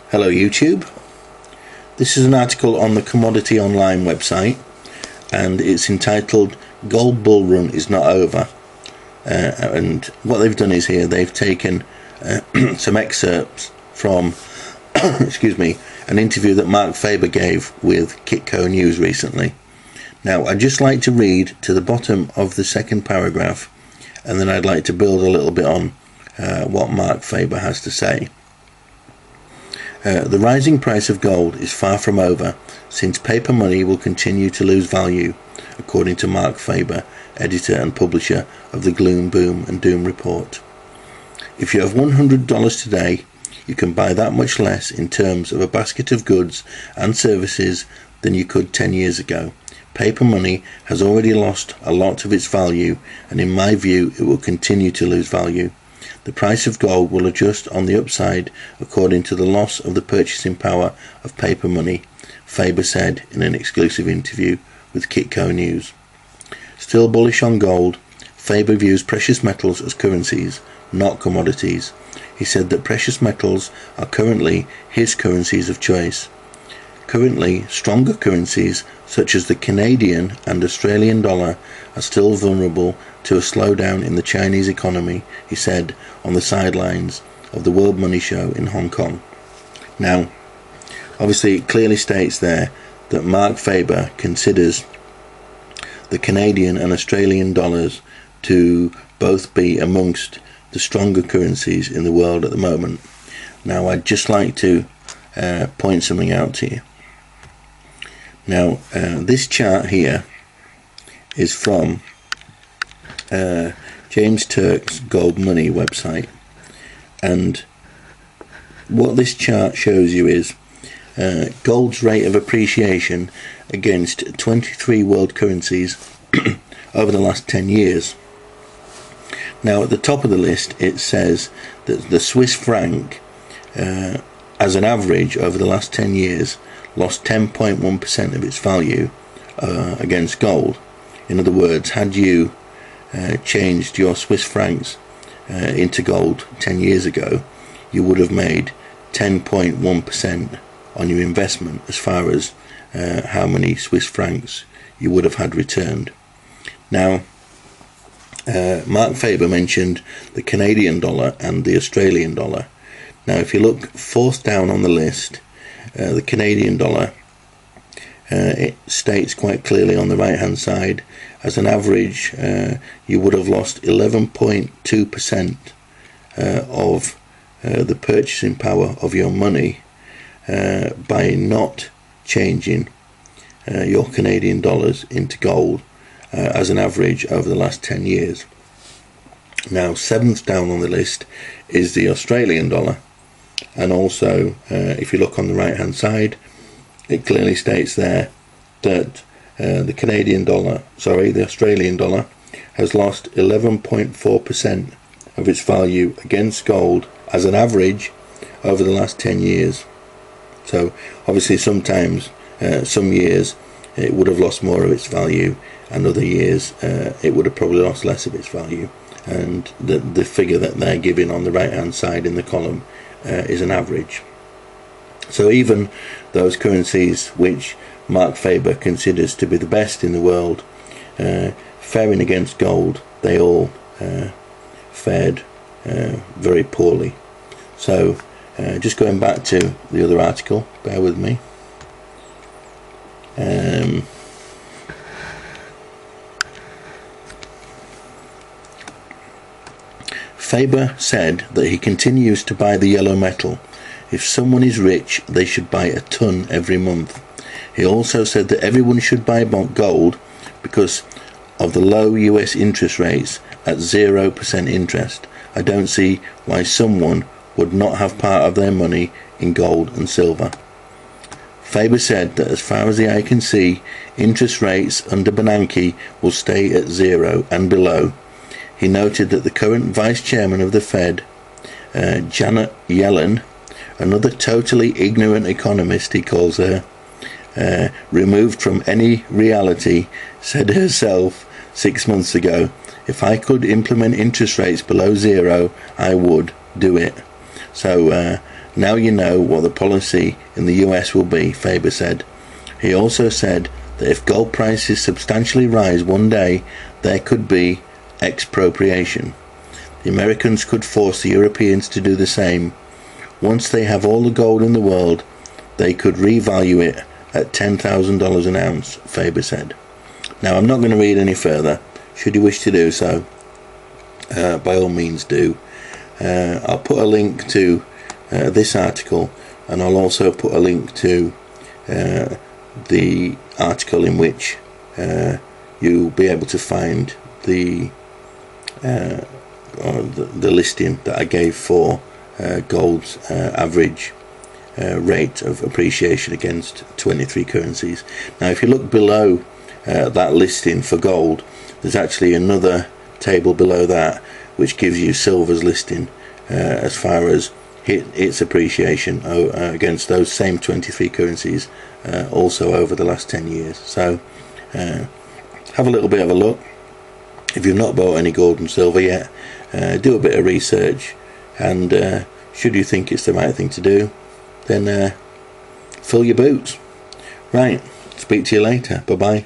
Hello YouTube. This is an article on the Commodity Online website and it's entitled Gold Bull Run is Not Over, and what they've done is here they've taken some excerpts from excuse me, an interview that Marc Faber gave with Kitco News recently. Now I'd just like to read to the bottom of the second paragraph and then I'd like to build a little bit on what Marc Faber has to say. The rising price of gold is far from over, since paper money will continue to lose value, according to Marc Faber, editor and publisher of the Gloom, Boom and Doom report. If you have $100 today, you can buy that much less in terms of a basket of goods and services than you could 10 years ago. Paper money has already lost a lot of its value, and in my view it will continue to lose value. The price of gold will adjust on the upside according to the loss of the purchasing power of paper money, Faber said in an exclusive interview with Kitco News. Still bullish on gold, Faber views precious metals as currencies, not commodities. He said that precious metals are currently his currencies of choice. Currently, stronger currencies such as the Canadian and Australian dollar are still vulnerable to a slowdown in the Chinese economy, he said on the sidelines of the World Money Show in Hong Kong. Now, obviously it clearly states there that Marc Faber considers the Canadian and Australian dollars to both be amongst the stronger currencies in the world at the moment. Now I'd just like to point something out to you. Now this chart here is from James Turks' Gold Money website, and what this chart shows you is gold's rate of appreciation against 23 world currencies over the last 10 years. Now at the top of the list it says that the Swiss franc as an average over the last 10 years lost 10.1% of its value against gold. In other words, had you changed your Swiss francs into gold 10 years ago, you would have made 10.1% on your investment as far as how many Swiss francs you would have had returned. Now Marc Faber mentioned the Canadian dollar and the Australian dollar. Now if you look fourth down on the list, the Canadian dollar, it states quite clearly on the right hand side, as an average you would have lost 11.2% of the purchasing power of your money by not changing your Canadian dollars into gold as an average over the last 10 years. Now seventh down on the list is the Australian dollar, and also if you look on the right hand side it clearly states there that the Australian dollar has lost 11.4% of its value against gold as an average over the last 10 years. So obviously sometimes some years it would have lost more of its value, and other years it would have probably lost less of its value, and the figure that they're giving on the right hand side in the column is an average. So even those currencies which Marc Faber considers to be the best in the world, faring against gold, they all fared very poorly. So just going back to the other article, bear with me. Faber said that he continues to buy the yellow metal. If someone is rich, they should buy a ton every month. He also said that everyone should buy gold because of the low US interest rates at 0% interest. I don't see why someone would not have part of their money in gold and silver. Faber said that as far as the eye can see, interest rates under Bernanke will stay at 0 and below. He noted that the current vice chairman of the Fed, Janet Yellen, another totally ignorant economist he calls her, removed from any reality, said herself 6 months ago, "If I could implement interest rates below 0, I would do it." So Now you know what the policy in the US will be, Faber said. He also said that if gold prices substantially rise one day, there could be expropriation. The Americans could force the Europeans to do the same. Once they have all the gold in the world, they could revalue it at $10,000 an ounce, Faber said. Now, I'm not going to read any further. Should you wish to do so, by all means do. I'll put a link to this article, and I'll also put a link to the article in which you'll be able to find the listing that I gave for gold's average rate of appreciation against 23 currencies. Now, if you look below that listing for gold, there's actually another table below that which gives you silver's listing as far as its appreciation against those same 23 currencies also over the last 10 years. So have a little bit of a look. If you've not bought any gold and silver yet, do a bit of research, and should you think it's the right thing to do, then fill your boots. Right, speak to you later. Bye bye.